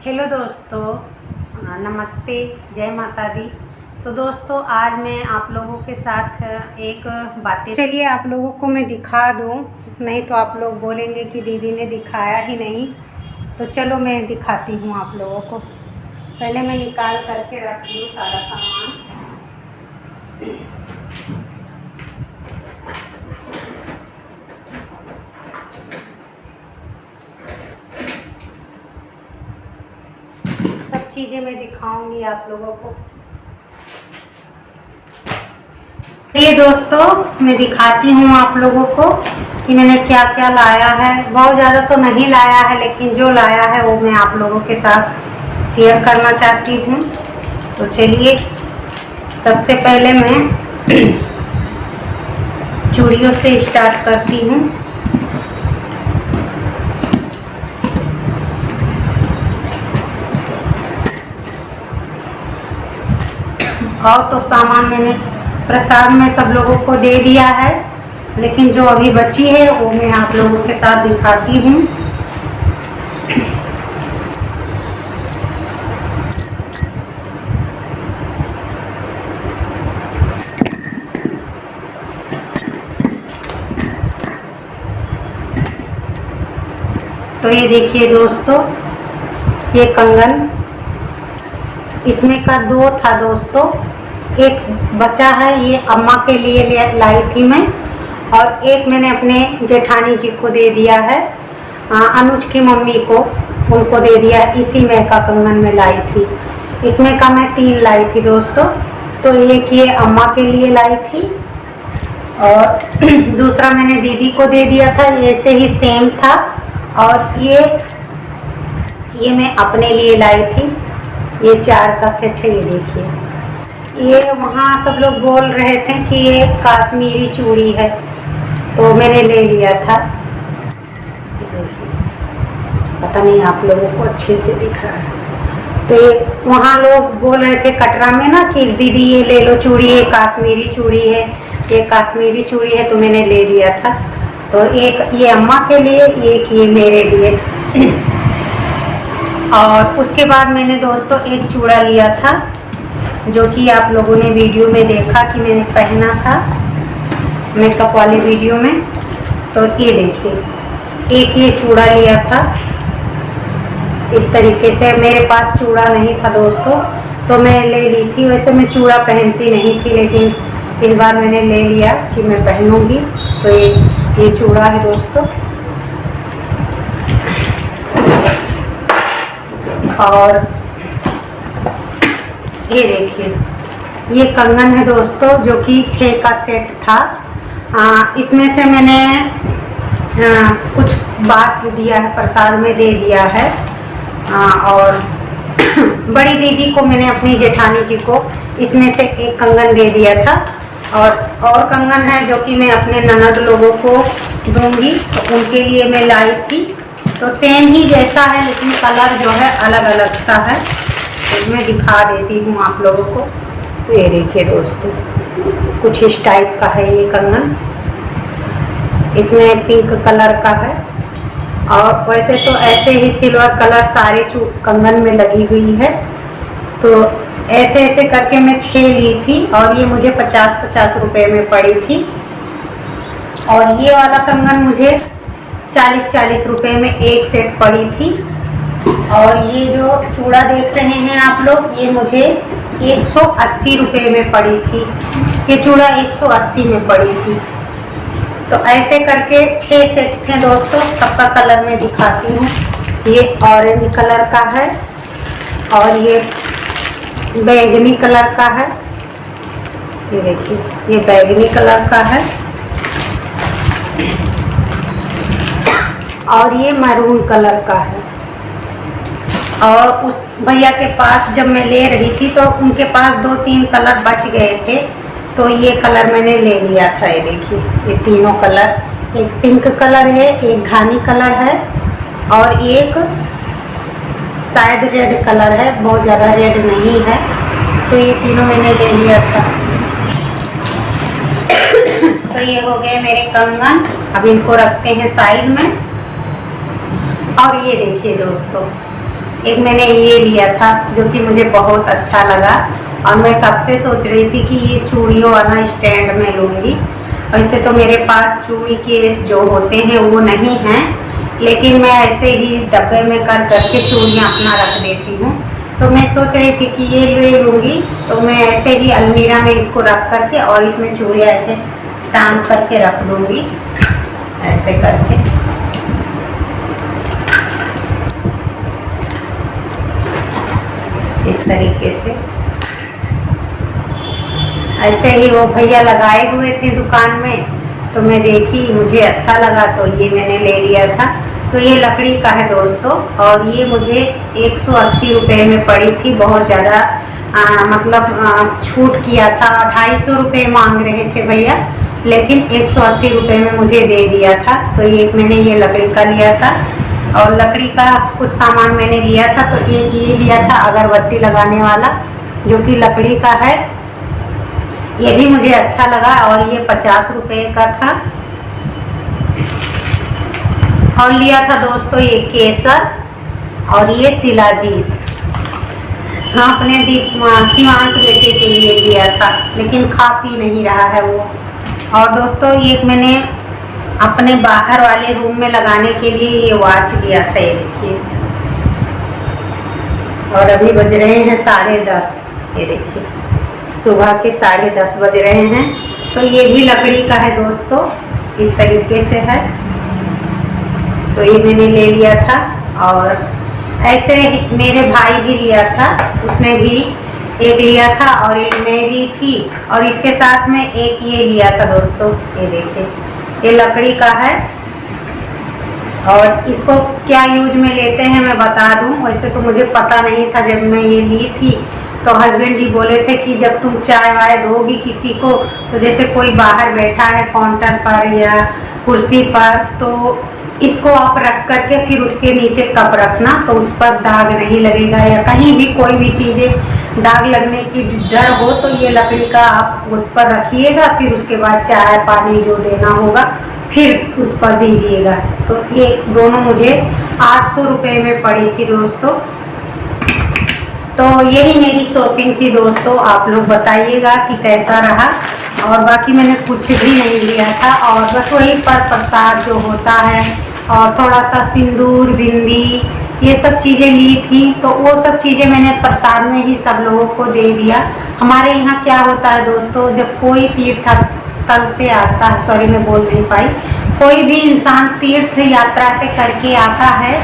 Hello दोस्तों, नमस्ते, जय माता दी। तो दोस्तों आज मैं आप लोगों के साथ एक बातें चलिए आप लोगों को मैं दिखा दूं, नहीं तो आप लोग बोलेंगे कि दीदी ने दिखाया ही नहीं। तो चलो मैं दिखाती हूं आप लोगों को। पहले मैं निकाल करके रख दूँ सारा सामान। सब चीज़ें मैं दिखाऊंगी आप लोगों को। ये दोस्तों मैं दिखाती हूँ आप लोगों को कि मैंने क्या क्या लाया है। बहुत ज़्यादा तो नहीं लाया है, लेकिन जो लाया है वो मैं आप लोगों के साथ शेयर करना चाहती हूँ। तो चलिए सबसे पहले मैं चूड़ियों से स्टार्ट करती हूँ। और तो सामान मैंने प्रसाद में सब लोगों को दे दिया है, लेकिन जो अभी बची है वो मैं आप लोगों के साथ दिखाती हूँ। तो ये देखिए दोस्तों, ये कंगन, इसमें का 2 था दोस्तों। एक बचा है, ये अम्मा के लिए लाई थी मैं, और एक मैंने अपने जेठानी जी को दे दिया है, अनुज की मम्मी को, उनको दे दिया है। इसी में का कंगन में लाई थी। इसमें का मैं 3 लाई थी दोस्तों। तो एक ये अम्मा के लिए लाई थी, और दूसरा मैंने दीदी को दे दिया था, ऐसे ही सेम था। और ये मैं अपने लिए लाई थी। ये 4 का सेट है। ये देखिए, ये वहाँ सब लोग बोल रहे थे कि ये काश्मीरी चूड़ी है, तो मैंने ले लिया था। पता नहीं आप लोगों को अच्छे से दिख रहा है। तो ये वहाँ लोग बोल रहे थे कटरा में ना कि दीदी ये ले लो चूड़ी, ये काश्मीरी चूड़ी है, ये काश्मीरी चूड़ी है, तो मैंने ले लिया था। तो एक ये अम्मा के लिए, एक ये मेरे लिए। और उसके बाद मैंने दोस्तों एक चूड़ा लिया था, जो कि आप लोगों ने वीडियो में देखा कि मैंने पहना था मेकअप वाली वीडियो में। तो ये देखिए, एक ये चूड़ा लिया था इस तरीके से। मेरे पास चूड़ा नहीं था दोस्तों, तो मैं ले ली थी। वैसे मैं चूड़ा पहनती नहीं थी, लेकिन इस बार मैंने ले लिया कि मैं पहनूंगी। तो ये चूड़ा है दोस्तों। और ये देखिए, ये कंगन है दोस्तों, जो कि 6 का सेट था। इसमें से मैंने कुछ बांट दिया है, प्रसाद में दे दिया है। और बड़ी दीदी को, मैंने अपनी जेठानी जी को इसमें से एक कंगन दे दिया था। और कंगन है जो कि मैं अपने ननद लोगों को दूंगी, तो उनके लिए मैं लाई थी। तो सेम ही जैसा है, लेकिन कलर जो है अलग अलग सा है। तो मैं दिखा देती हूँ आप लोगों को। तो ये देखिए दोस्तों, कुछ इस टाइप का है ये कंगन। इसमें पिंक कलर का है, और वैसे तो ऐसे ही सिल्वर कलर सारे कंगन में लगी हुई है। तो ऐसे ऐसे करके मैं 6 ली थी, और ये मुझे 50-50 रुपए में पड़ी थी। और ये वाला कंगन मुझे 40-40 रुपए में एक सेट पड़ी थी। और ये जो चूड़ा देख रहे हैं आप लोग, ये मुझे 180 रुपए में पड़ी थी। ये चूड़ा 180 में पड़ी थी। तो ऐसे करके 6 सेट थे दोस्तों। सबका कलर मैं दिखाती हूँ। ये ऑरेंज कलर का है, और ये बैगनी कलर का है। ये देखिए, ये बैगनी कलर का है, और ये मैरून कलर का है। और उस भैया के पास जब मैं ले रही थी, तो उनके पास 2-3 कलर बच गए थे, तो ये कलर मैंने ले लिया था। ये देखिए, ये तीनों कलर, एक पिंक कलर है, एक धानी कलर है, और एक शायद रेड कलर है, बहुत ज़्यादा रेड नहीं है। तो ये तीनों मैंने ले लिया था। तो ये हो गए मेरे कंगन। अब इनको रखते हैं साइड में। और ये देखिए दोस्तों, एक मैंने ये लिया था जो कि मुझे बहुत अच्छा लगा, और मैं कब से सोच रही थी कि ये चूड़ियों वाला स्टैंड में लूँगी। वैसे तो मेरे पास चूड़ी केस जो होते हैं वो नहीं हैं, लेकिन मैं ऐसे ही डब्बे में कर करके चूड़ियाँ अपना रख देती हूँ। तो मैं सोच रही थी कि ये ले लूँगी, तो मैं ऐसे ही अलमीरा में इसको रख करके और इसमें चूड़ियाँ ऐसे टांग करके रख दूँगी, ऐसे करके। इस तरीके से ऐसे ही वो भैया लगाए हुए थे दुकान में, तो मैं देखी, मुझे अच्छा लगा तो ये मैंने ले लिया था। तो ये लकड़ी का है दोस्तों, और ये मुझे 180 रुपये में पड़ी थी। बहुत ज़्यादा मतलब छूट किया था। 250 रुपये मांग रहे थे भैया, लेकिन 180 रुपये में मुझे दे दिया था। तो ये मैंने ये लकड़ी का लिया था, और लकड़ी का कुछ सामान मैंने लिया था। तो एक ये लिया था अगरबत्ती लगाने वाला, जो कि लकड़ी का है। ये भी मुझे अच्छा लगा, और ये 50 रुपये का था। और लिया था दोस्तों ये केसर, और ये शिलाजीत। हाँ, अपने शिवांश बेटे के लिए लिया था, लेकिन खा पी नहीं रहा है वो। और दोस्तों एक मैंने अपने बाहर वाले रूम में लगाने के लिए ये वॉच लिया था, ये देखिए। और अभी बज रहे हैं 10:30, ये देखिए, सुबह के 10:30 बज रहे हैं। तो ये भी लकड़ी का है दोस्तों, इस तरीके से है। तो ये मैंने ले लिया था, और ऐसे मेरे भाई भी लिया था, उसने भी एक लिया था, और एक मैं ली थी, और इसके साथ में एक ये लिया था दोस्तों। ये देखिए, ये लकड़ी का है, और इसको क्या यूज में लेते हैं मैं बता दूं। वैसे तो मुझे पता नहीं था जब मैं ये ली थी, तो हस्बैंड जी बोले थे कि जब तुम चाय वाय दोगी किसी को, तो जैसे कोई बाहर बैठा है काउंटर पर या कुर्सी पर, तो इसको आप रख करके फिर उसके नीचे कप रखना, तो उस पर दाग नहीं लगेगा, या कहीं भी कोई भी चीज़ें दाग लगने की डर हो तो ये लकड़ी का आप उस पर रखिएगा। फिर उसके बाद चाय पानी जो देना होगा फिर उस पर दीजिएगा। तो ये दोनों मुझे 800 रुपये में पड़ी थी दोस्तों। तो यही मेरी शॉपिंग थी दोस्तों। आप लोग बताइएगा कि कैसा रहा। और बाकी मैंने कुछ भी नहीं लिया था, और बस वही पर प्रसाद जो होता है, और थोड़ा सा सिंदूर बिंदी ये सब चीज़ें ली थी। तो वो सब चीज़ें मैंने प्रसाद में ही सब लोगों को दे दिया। हमारे यहाँ क्या होता है दोस्तों, जब कोई तीर्थ स्थल से आता है, सॉरी मैं बोल नहीं पाई, कोई भी इंसान तीर्थ यात्रा से करके आता है,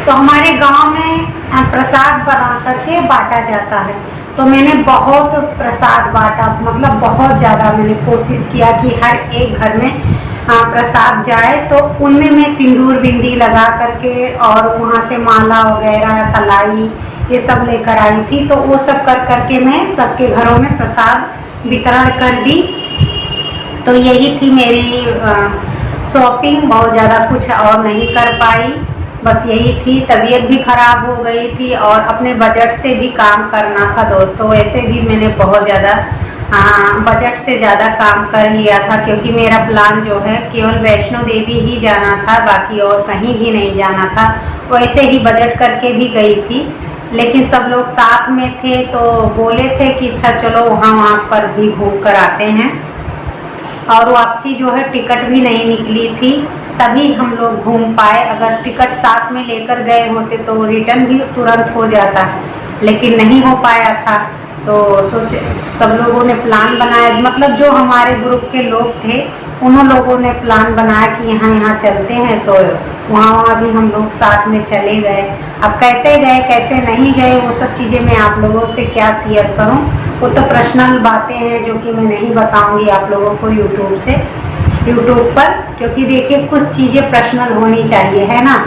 तो हमारे गांव में प्रसाद बना करके बांटा जाता है। तो मैंने बहुत प्रसाद बांटा, मतलब बहुत ज़्यादा मैंने कोशिश किया कि हर एक घर में प्रसाद जाए। तो उनमें मैं सिंदूर बिंदी लगा करके, और वहाँ से माला वगैरह कलाई ये सब लेकर आई थी। तो वो सब कर करके मैं सबके घरों में प्रसाद वितरण कर दी। तो यही थी मेरी शॉपिंग। बहुत ज़्यादा कुछ और नहीं कर पाई, बस यही थी। तबीयत भी ख़राब हो गई थी, और अपने बजट से भी काम करना था दोस्तों। वैसे भी मैंने बहुत ज़्यादा बजट से ज़्यादा काम कर लिया था, क्योंकि मेरा प्लान जो है केवल वैष्णो देवी ही जाना था, बाकी और कहीं भी नहीं जाना था। वैसे ही बजट करके भी गई थी, लेकिन सब लोग साथ में थे तो बोले थे कि अच्छा चलो वहाँ पर भी घूम कर आते हैं। और वापसी जो है टिकट भी नहीं निकली थी, तभी हम लोग घूम पाए। अगर टिकट साथ में लेकर गए होते तो रिटर्न भी तुरंत हो जाता, लेकिन नहीं हो पाया था। तो सोचे सब लोगों ने प्लान बनाया, मतलब जो हमारे ग्रुप के लोग थे उन्होंने लोगों ने प्लान बनाया कि यहाँ चलते हैं। तो वहाँ भी हम लोग साथ में चले गए। अब कैसे गए कैसे नहीं गए वो सब चीज़ें मैं आप लोगों से क्या शेयर करूँ, वो तो पर्सनल बातें हैं जो कि मैं नहीं बताऊँगी आप लोगों को यूट्यूब पर, क्योंकि देखिए कुछ चीज़ें पर्सनल होनी चाहिए, है ना।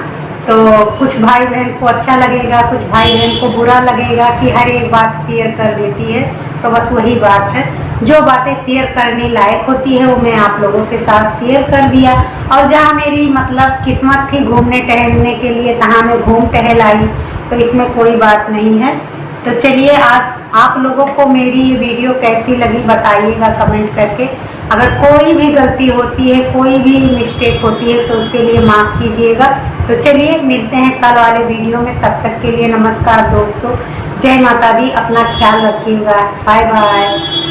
तो कुछ भाई बहन को अच्छा लगेगा, कुछ भाई बहन को बुरा लगेगा कि हर एक बात शेयर कर देती है। तो बस वही बात है, जो बातें शेयर करने लायक होती है वो मैं आप लोगों के साथ शेयर कर दिया। और जहाँ मेरी मतलब किस्मत थी घूमने टहलने के लिए, तहाँ मैं घूम टहल आई, तो इसमें कोई बात नहीं है। तो चलिए आज आप लोगों को मेरी वीडियो कैसी लगी बताइएगा कमेंट करके। अगर कोई भी गलती होती है, कोई भी मिस्टेक होती है तो उसके लिए माफ़ कीजिएगा। तो चलिए मिलते हैं कल वाले वीडियो में, तब तक के लिए नमस्कार दोस्तों, जय माता दी, अपना ख्याल रखिएगा, बाय बाय।